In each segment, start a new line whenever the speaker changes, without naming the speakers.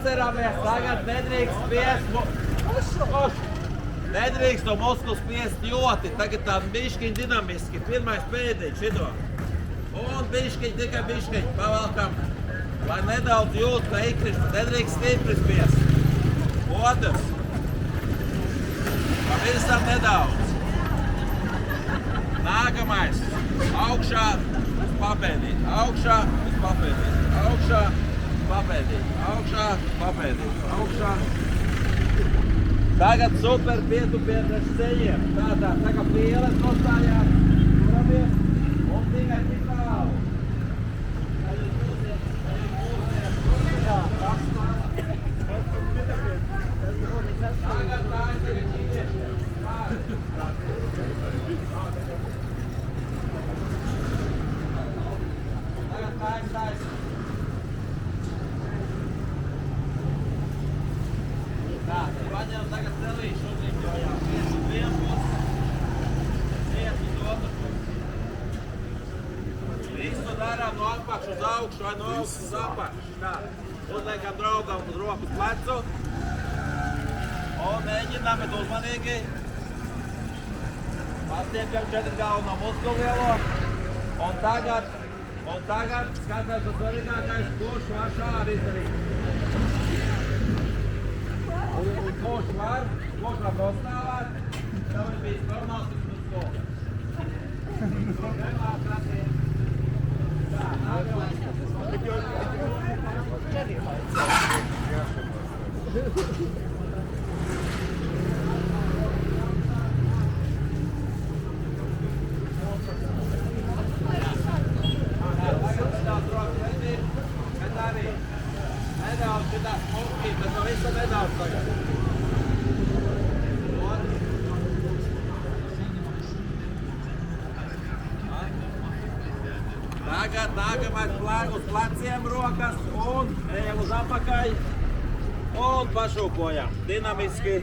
Atceramies, tagad nedrīkst spiest. Nedrīkst to muskulu spiest ļoti. Tagad tā bišķiņ dinamiski. Pirmais pēdiņš šito. Un bišķiņ, tikai bišķiņ. Pavalkam, lai nedaudz jūt, ka ikrišķi. Nedrīkst stipri spiest. Otrs. Pavisam nedaudz. Nākamais. Augšā uz papēdīt. Augšā uz papēdīt. Augšā, papēdīt. Augšā, papēdīt. Augšā. Tagad super pietupiet ar ceļiem. Tātad, tagad pielas nostājās. Turamies. Un tikai tik tālu. Tagad būsiet. Jā, tas tagad tā ir tagad ķīnieši. Tagad tā ir taisa. Tā, paņem tagad celīšu uzliņķojām. Viens uz vienu pusi, viens uz otru pusi. Visu darām no apakšu uz augšu vai no augšu uz apakšu. Tā, uzliekam draugam uz roku plecu. Un mēģinām, bet uzmanīgi. Pastiepjam 4 galveno muskulu lielo. Un tagad skatās uz svarīgākais, kurš var šādi izdarīt. Un kurš var nostāvāt, tev ir bijis normāls uz skolu. Vienmēr kratiet. Tā, nākamais. Nedaudz šitās muskīt, bet no visa nedaudz tagad. Tagad nākamais uz pleciem rokas un ejam uz apakaļ un pašūpojam. Dinamiski.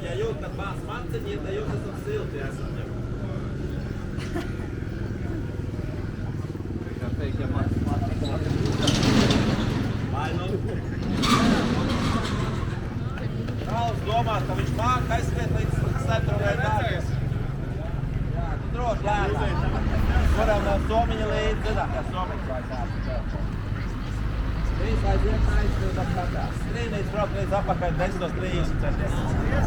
Ja jūt, kad bāz manciņiet, tad jūs esat silti esat jau. Kā teikt, ja vai nu? Rauls domās, ka viņš māk aizskriet līdz centrumai dārgas. Jā, tu droši lētāk. Varam vēl somiņa līdzi, zinām, kā somiņas vai kāds. Trīs aiziet aizskriet apskatās. Skrīnīts braukt līdz apakaļ 10:30.